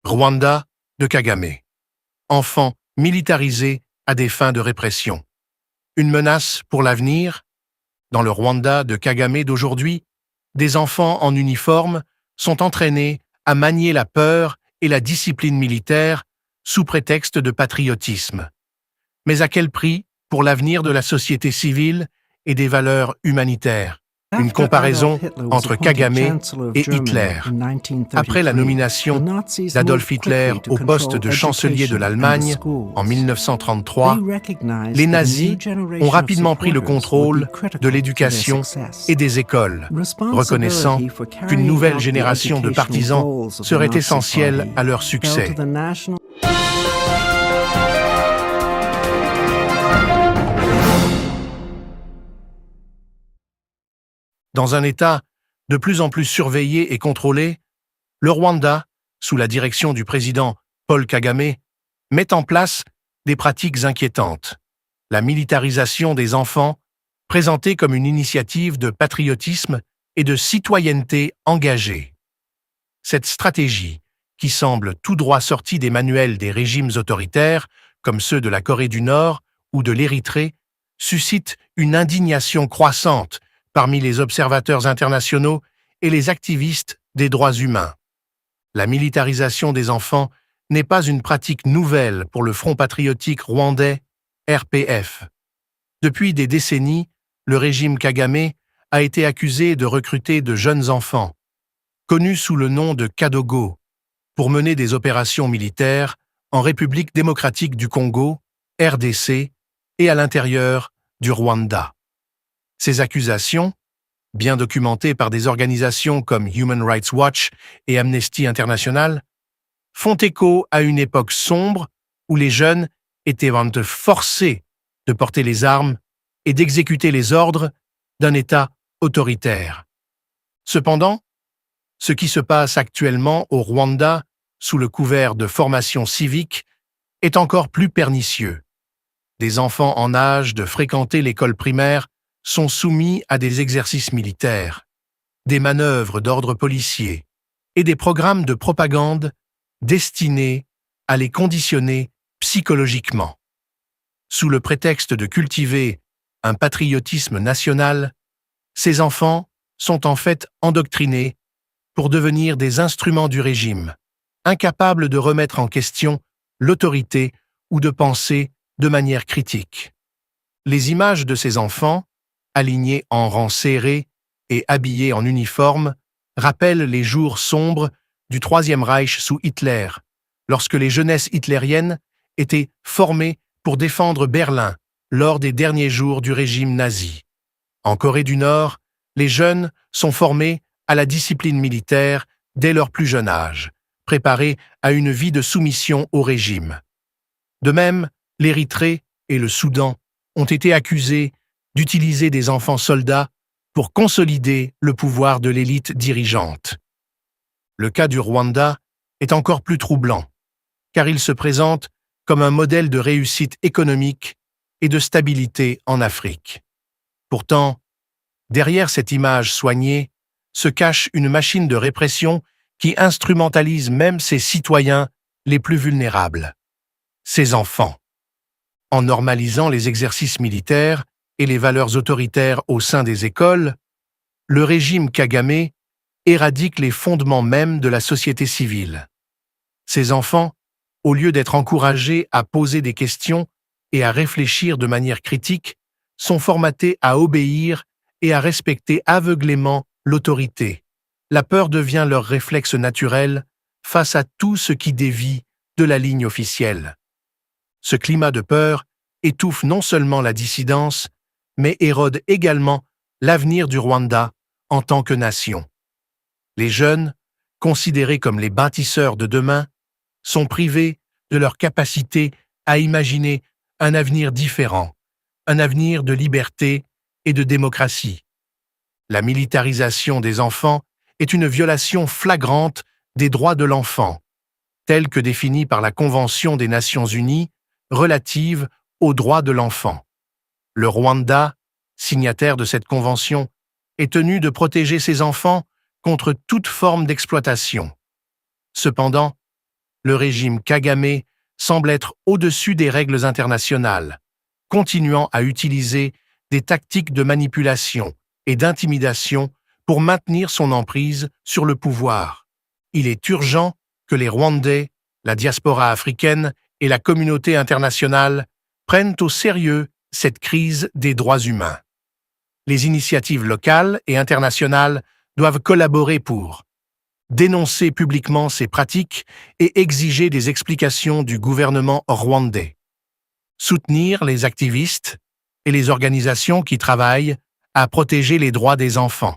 Rwanda de Kagame. Enfants militarisés à des fins de répression. Une menace pour l'avenir? Dans le Rwanda de Kagame d'aujourd'hui, des enfants en uniforme sont entraînés à manier la peur et la discipline militaire sous prétexte de patriotisme. Mais à quel prix pour l'avenir de la société civile et des valeurs humanitaires? Une comparaison entre Kagame et Hitler. Après la nomination d'Adolf Hitler au poste de chancelier de l'Allemagne en 1933, les nazis ont rapidement pris le contrôle de l'éducation et des écoles, reconnaissant qu'une nouvelle génération de partisans serait essentielle à leur succès. Dans un État de plus en plus surveillé et contrôlé, le Rwanda, sous la direction du président Paul Kagame, met en place des pratiques inquiétantes. La militarisation des enfants, présentée comme une initiative de patriotisme et de citoyenneté engagée. Cette stratégie, qui semble tout droit sortie des manuels des régimes autoritaires, comme ceux de la Corée du Nord ou de l'Érythrée, suscite une indignation croissante parmi les observateurs internationaux et les activistes des droits humains. La militarisation des enfants n'est pas une pratique nouvelle pour le Front patriotique rwandais, RPF. Depuis des décennies, le régime Kagame a été accusé de recruter de jeunes enfants, connus sous le nom de Kadogo, pour mener des opérations militaires en République démocratique du Congo, RDC, et à l'intérieur du Rwanda. Ces accusations, bien documentées par des organisations comme Human Rights Watch et Amnesty International, font écho à une époque sombre où les jeunes étaient forcés de porter les armes et d'exécuter les ordres d'un État autoritaire. Cependant, ce qui se passe actuellement au Rwanda, sous le couvert de formation civique, est encore plus pernicieux. Des enfants en âge de fréquenter l'école primaire sont soumis à des exercices militaires, des manœuvres d'ordre policier et des programmes de propagande destinés à les conditionner psychologiquement. Sous le prétexte de cultiver un patriotisme national, ces enfants sont en fait endoctrinés pour devenir des instruments du régime, incapables de remettre en question l'autorité ou de penser de manière critique. Les images de ces enfants, alignés en rangs serrés et habillés en uniforme, rappellent les jours sombres du Troisième Reich sous Hitler, lorsque les jeunesses hitlériennes étaient formées pour défendre Berlin lors des derniers jours du régime nazi. En Corée du Nord, les jeunes sont formés à la discipline militaire dès leur plus jeune âge, préparés à une vie de soumission au régime. De même, l'Érythrée et le Soudan ont été accusés d'utiliser des enfants soldats pour consolider le pouvoir de l'élite dirigeante. Le cas du Rwanda est encore plus troublant, car il se présente comme un modèle de réussite économique et de stabilité en Afrique. Pourtant, derrière cette image soignée, se cache une machine de répression qui instrumentalise même ses citoyens les plus vulnérables, ses enfants. En normalisant les exercices militaires et les valeurs autoritaires au sein des écoles, le régime Kagame éradique les fondements mêmes de la société civile. Ces enfants, au lieu d'être encouragés à poser des questions et à réfléchir de manière critique, sont formatés à obéir et à respecter aveuglément l'autorité. La peur devient leur réflexe naturel face à tout ce qui dévie de la ligne officielle. Ce climat de peur étouffe non seulement la dissidence, mais érode également l'avenir du Rwanda en tant que nation. Les jeunes, considérés comme les bâtisseurs de demain, sont privés de leur capacité à imaginer un avenir différent, un avenir de liberté et de démocratie. La militarisation des enfants est une violation flagrante des droits de l'enfant, telle que définie par la Convention des Nations Unies relative aux droits de l'enfant. Le Rwanda, signataire de cette convention, est tenu de protéger ses enfants contre toute forme d'exploitation. Cependant, le régime Kagame semble être au-dessus des règles internationales, continuant à utiliser des tactiques de manipulation et d'intimidation pour maintenir son emprise sur le pouvoir. Il est urgent que les Rwandais, la diaspora africaine et la communauté internationale prennent au sérieux cette crise des droits humains. Les initiatives locales et internationales doivent collaborer pour dénoncer publiquement ces pratiques et exiger des explications du gouvernement rwandais, soutenir les activistes et les organisations qui travaillent à protéger les droits des enfants,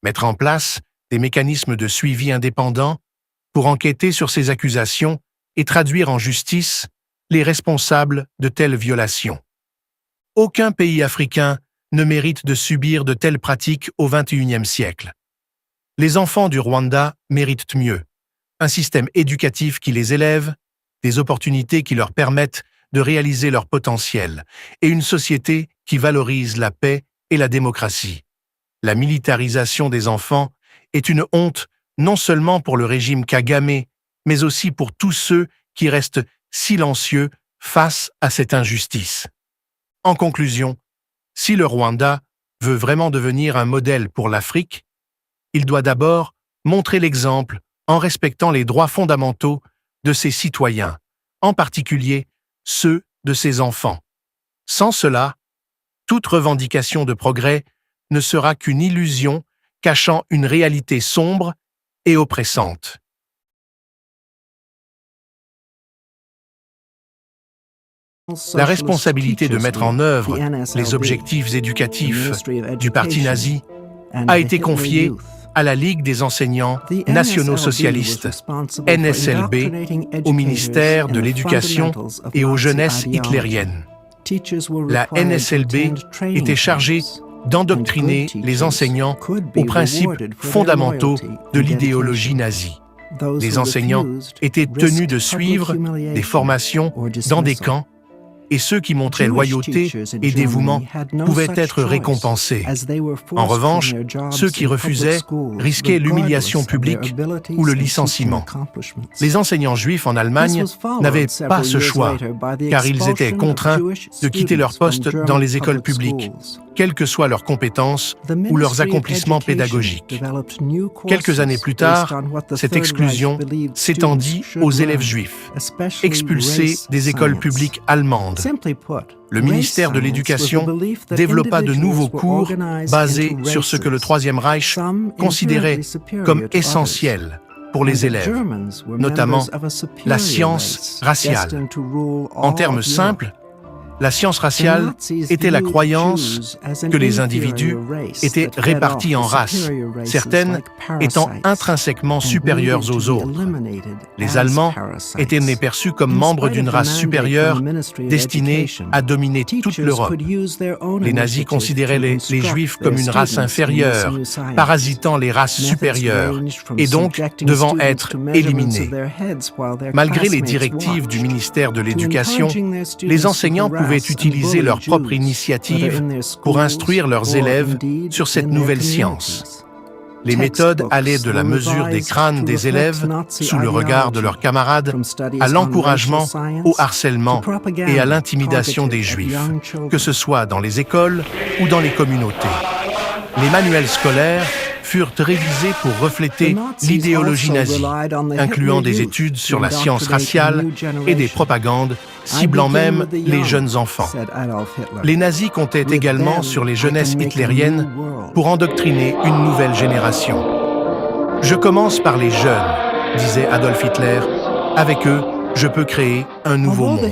mettre en place des mécanismes de suivi indépendants pour enquêter sur ces accusations et traduire en justice les responsables de telles violations. Aucun pays africain ne mérite de subir de telles pratiques au XXIe siècle. Les enfants du Rwanda méritent mieux, un système éducatif qui les élève, des opportunités qui leur permettent de réaliser leur potentiel et une société qui valorise la paix et la démocratie. La militarisation des enfants est une honte non seulement pour le régime Kagame, mais aussi pour tous ceux qui restent silencieux face à cette injustice. En conclusion, si le Rwanda veut vraiment devenir un modèle pour l'Afrique, il doit d'abord montrer l'exemple en respectant les droits fondamentaux de ses citoyens, en particulier ceux de ses enfants. Sans cela, toute revendication de progrès ne sera qu'une illusion cachant une réalité sombre et oppressante. La responsabilité de mettre en œuvre les objectifs éducatifs du parti nazi a été confiée à la Ligue des enseignants nationaux socialistes, NSLB, au ministère de l'Éducation et aux jeunesses hitlériennes. La NSLB était chargée d'endoctriner les enseignants aux principes fondamentaux de l'idéologie nazie. Les enseignants étaient tenus de suivre des formations dans des camps et ceux qui montraient loyauté et dévouement pouvaient être récompensés. En revanche, ceux qui refusaient risquaient l'humiliation publique ou le licenciement. Les enseignants juifs en Allemagne n'avaient pas ce choix, car ils étaient contraints de quitter leur poste dans les écoles publiques, quelles que soient leurs compétences ou leurs accomplissements pédagogiques. Quelques années plus tard, cette exclusion s'étendit aux élèves juifs, expulsés des écoles publiques allemandes. Le ministère de l'Éducation développa de nouveaux cours basés sur ce que le Troisième Reich considérait comme essentiel pour les élèves, notamment la science raciale. En termes simples, la science raciale était la croyance que les individus étaient répartis en races, certaines étant intrinsèquement supérieures aux autres. Les Allemands étaient perçus comme membres d'une race supérieure destinée à dominer toute l'Europe. Les nazis considéraient les Juifs comme une race inférieure, parasitant les races supérieures et donc devant être éliminés. Malgré les directives du ministère de l'Éducation, les enseignants pouvaient utiliser leur propre initiative pour instruire leurs élèves sur cette nouvelle science. Les méthodes allaient de la mesure des crânes des élèves sous le regard de leurs camarades à l'encouragement, au harcèlement et à l'intimidation des Juifs, que ce soit dans les écoles ou dans les communautés. Les manuels scolaires furent révisés pour refléter l'idéologie nazie, incluant des études sur la science raciale et des propagandes ciblant même les jeunes enfants. Les nazis comptaient également sur les jeunesses hitlériennes pour endoctriner une nouvelle génération. « Je commence par les jeunes », disait Adolf Hitler. « Avec eux, je peux créer un nouveau monde. »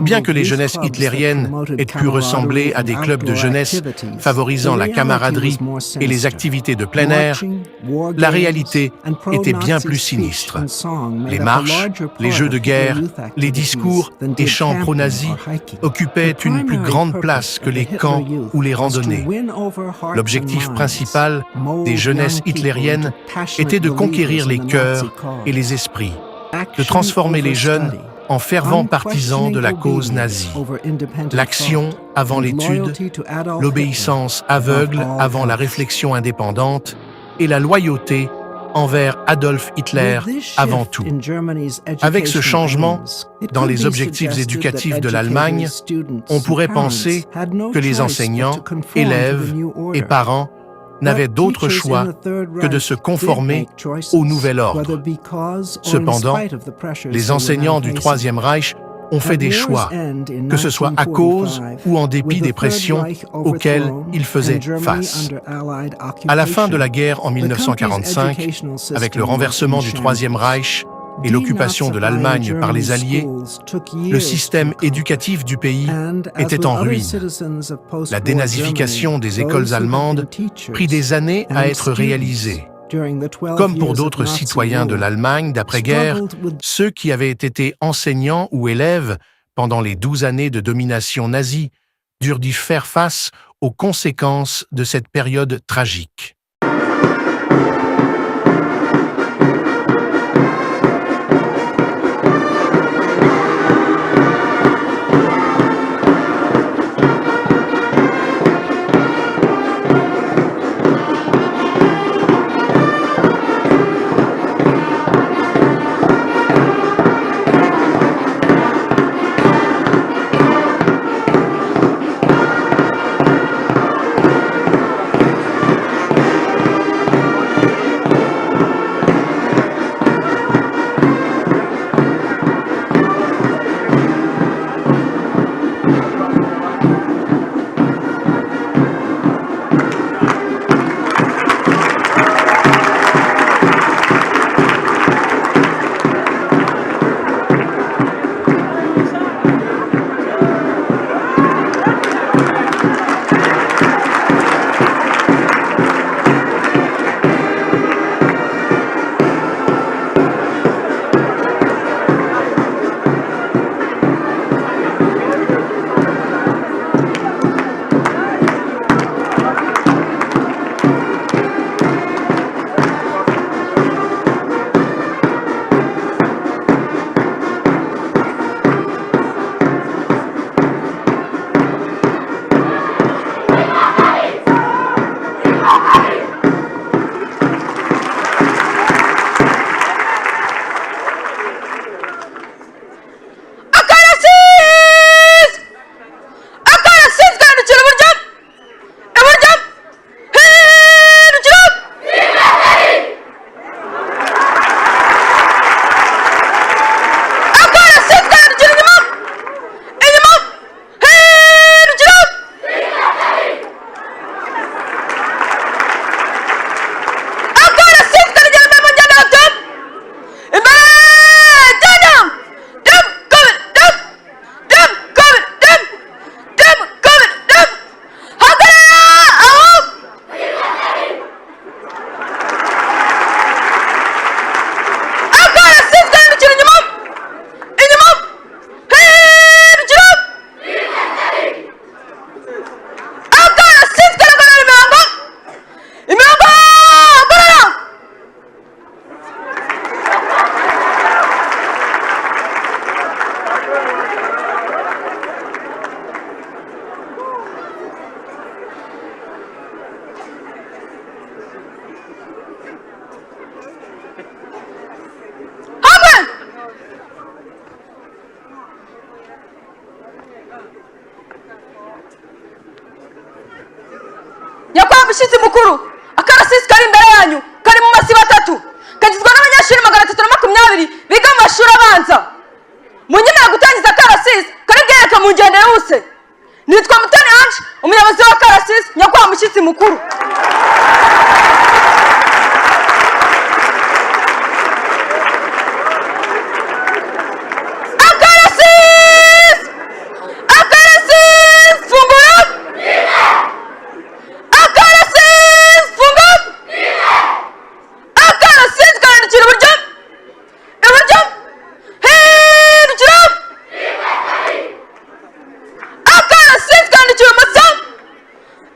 Bien que les jeunesses hitlériennes aient pu ressembler à des clubs de jeunesse favorisant la camaraderie et les activités de plein air, la réalité était bien plus sinistre. Les marches, les jeux de guerre, les discours et chants pro-nazis occupaient une plus grande place que les camps ou les randonnées. L'objectif principal des jeunesses hitlériennes était de conquérir les cœurs et les esprits, de transformer les jeunes en fervents partisans de la cause nazie. L'action avant l'étude, l'obéissance aveugle avant la réflexion indépendante et la loyauté envers Adolf Hitler avant tout. Avec ce changement, dans les objectifs éducatifs de l'Allemagne, on pourrait penser que les enseignants, élèves et parents n'avaient d'autre choix que de se conformer au nouvel ordre. Cependant, les enseignants du Troisième Reich ont fait des choix, que ce soit à cause ou en dépit des pressions auxquelles ils faisaient face. À la fin de la guerre en 1945, avec le renversement du Troisième Reich et l'occupation de l'Allemagne par les Alliés, le système éducatif du pays était en ruine. La dénazification des écoles allemandes prit des années à être réalisée. Comme pour d'autres citoyens de l'Allemagne d'après-guerre, ceux qui avaient été enseignants ou élèves pendant les 12 années de domination nazie durent dû faire face aux conséquences de cette période tragique. Umushyitsi mukuru akarasisi kari imbere yanyu kari mu masibo 3 kagizwe n'abanyeshuri 320 biga mu mashuri abanza. Munyemera gutangiza akarasisi kari bwereka mu ngendo yose. Nitwa Mutoni Ange, umuyobozi wa akarasisi nyakwa umushyitsi mukuru.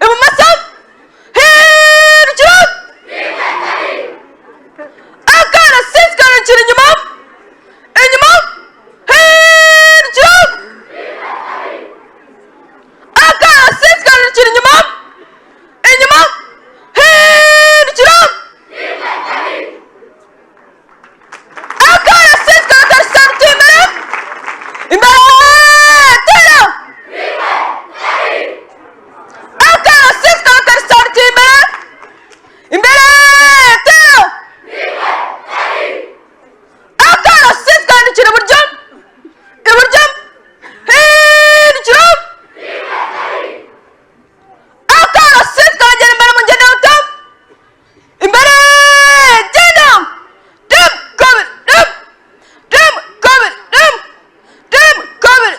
Ibumoso, hejuru hindukira iburyo iburyo hindukira akarasisi karagera imbere mu ngendo y'ubuto imbere genda dim kabiri dim kabiri dim kabiri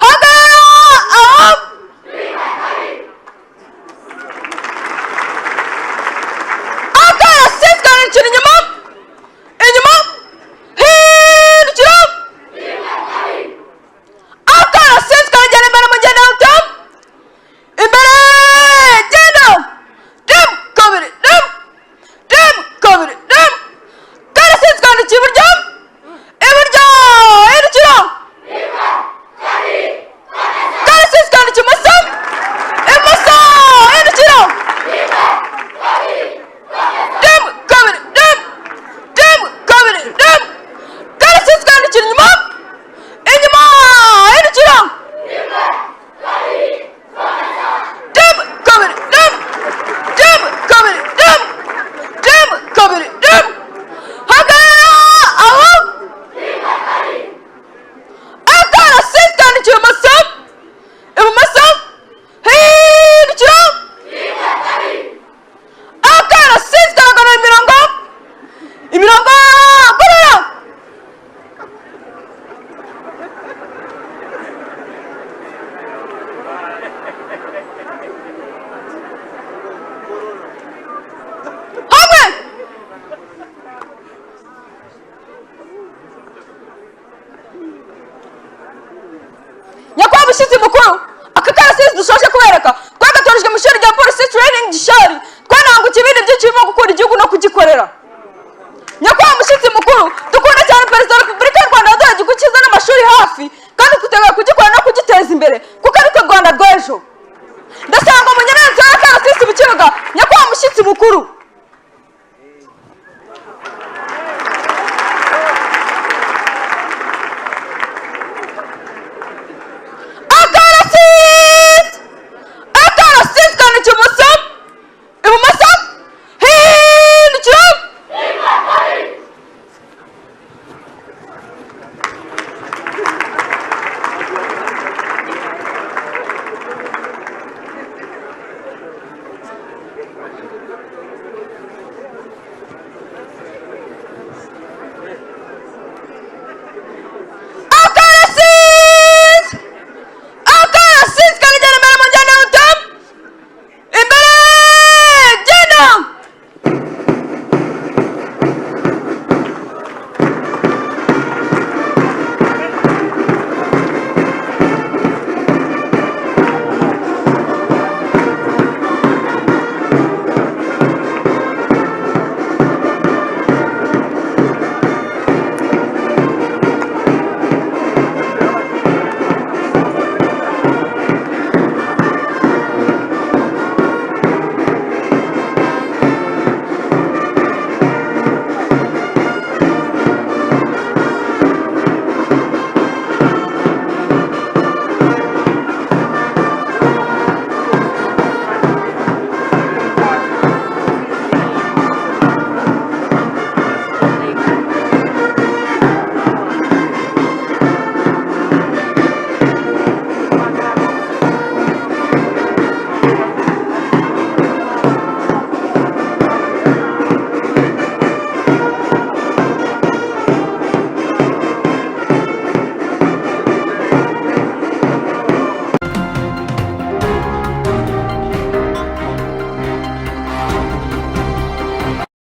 hagarara aho akarasisi karagera inyuma inyuma hindukira akarasisi karagera imbere mu ngendo y'ubuto imbere genda dim kabiri dim kabiri karasisi kandikira iburyo iburyo hindukira karasisi kandikira ibumoso ibumoso hindukira dim kabiri dim kabiri karasisi kandikira inyuma inyuma hindukira dim kabiri dim kabiri dim kabiri hagarara aho akarasisi kandikira ibumoso ibumoso hindukira akarasisi karagarura imirongo gorora hamwe nyakubahwa mushyitsi mukuru aka karasisi dushoje kubereka twagatorejwe mu ishuri rya polisi training gishari twanahangukiye ibindi byinshi birimo gukunda igihugu no kugikorera nyakubahwa mushyitsi mukuru